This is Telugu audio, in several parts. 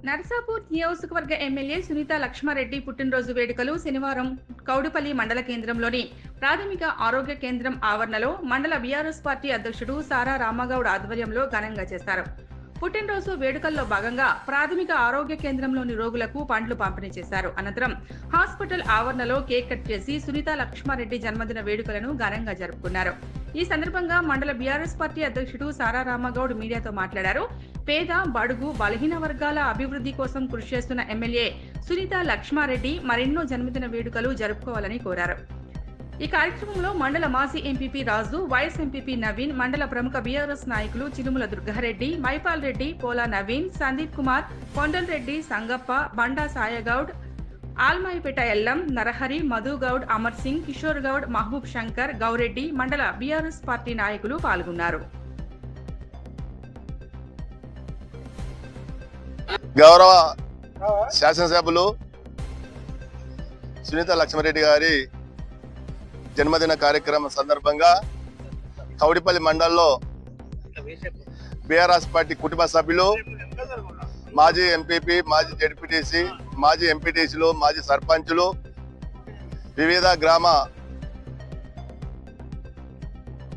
నర్సాపూర్ నియోజకవర్గ ఎమ్మెల్యే సునీత లక్ష్మారెడ్డి పుట్టినరోజు వేడుకలు శనివారం కౌడుపల్లి మండల కేంద్రంలోని ప్రాథమిక ఆరోగ్య కేంద్రం ఆవరణలో మండల బీఆర్ఎస్ పార్టీ అధ్యక్షుడు సారా రామగౌడ్ ఆధ్వర్యంలో ఘనంగా చేశారు. పుట్టినరోజు వేడుకల్లో భాగంగా ప్రాథమిక ఆరోగ్య కేంద్రంలోని రోగులకు పండ్లు పంపిణీ చేశారు. అనంతరం హాస్పిటల్ ఆవరణలో కేక్ కట్ చేసి సునీత లక్ష్మారెడ్డి జన్మదిన వేడుకలను ఘనంగా జరుపుకున్నారు. ఈ సందర్భంగా మండల బీఆర్ఎస్ పార్టీ అధ్యక్షుడు సారా రామగౌడ్ మీడియాతో మాట్లాడారు. పేద, బడుగు, బలహీన వర్గాల అభివృద్ధి కోసం కృషి చేస్తున్న ఎమ్మెల్యే సునీత లక్ష్మారెడ్డి మరెన్నో జన్మదిన వేడుకలు జరుపుకోవాలని కోరారు. ఈ కార్యక్రమంలో మండల మాజీ ఎంపీపీ రాజు, వైఎస్ ఎంపీపీ నవీన్, మండల ప్రముఖ బీఆర్ఎస్ నాయకులు చినుముల దుర్గారెడ్డి, మైపాల్ రెడ్డి, పోలా నవీన్, సందీప్ కుమార్, కొండల్ రెడ్డి, సంగప్ప, బండా సాయగౌడ్, ఆల్మాయిపేట ఎల్లం, నరహరి, మధుగౌడ్, అమర్ సింగ్, కిషోర్ గౌడ్, మహబూబ్ శంకర్, గౌరెడ్డి, మండల బీఆర్ఎస్ పార్టీ నాయకులు పాల్గొన్నారు. గౌరవ శాసనసభ్యులు సునీత లక్ష్మారెడ్డి గారి జన్మదిన కార్యక్రమం సందర్భంగా కౌడిపల్లి మండలంలో బీఆర్ఎస్ పార్టీ కుటుంబ సభ్యులు, మాజీ ఎంపీపీ, మాజీ జెడ్పీటీసీ, మాజీ ఎంపీటీసీలు, మాజీ సర్పంచులు, వివిధ గ్రామ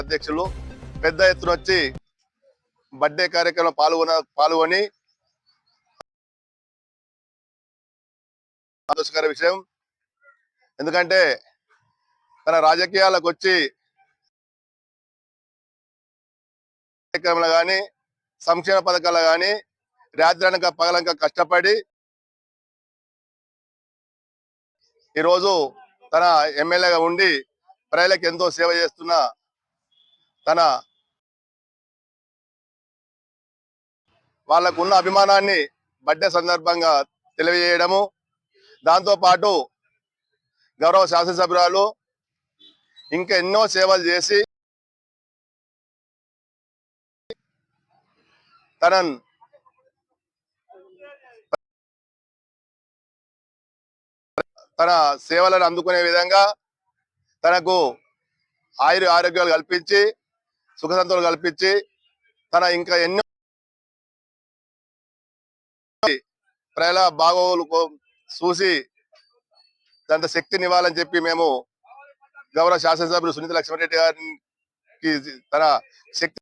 అధ్యక్షులు పెద్ద ఎత్తున వచ్చి బర్త్డే కార్యక్రమం పాల్గొని సంతోషకర విషయం. ఎందుకంటే తన రాజకీయాలకు వచ్చి కార్యక్రమాలు కానీ, సంక్షేమ పథకాలు కానీ రాత్రనక పగలనక కష్టపడి ఈరోజు తన ఎమ్మెల్యేగా ఉండి ప్రజలకు ఎంతో సేవ చేస్తున్న తన వాళ్ళకున్న అభిమానాన్ని బర్త్డే సందర్భంగా తెలియజేయడము, దాంతోపాటు గౌరవ శాసనసభ్యురాలు ఇంకా ఎన్నో సేవలు చేసి తన సేవలను అందుకునే విధంగా తనకు ఆరోగ్యాలు కల్పించి, సుఖ సంతోషాలు కల్పించి, తన ఇంకా ఎన్నో ప్రజల బాగోగులు చూసి దాంతో శక్తినివ్వాలని చెప్పి మేము గౌరవ శాసనసభ్యులు సునీత లక్ష్మారెడ్డి గారికి తన శక్తి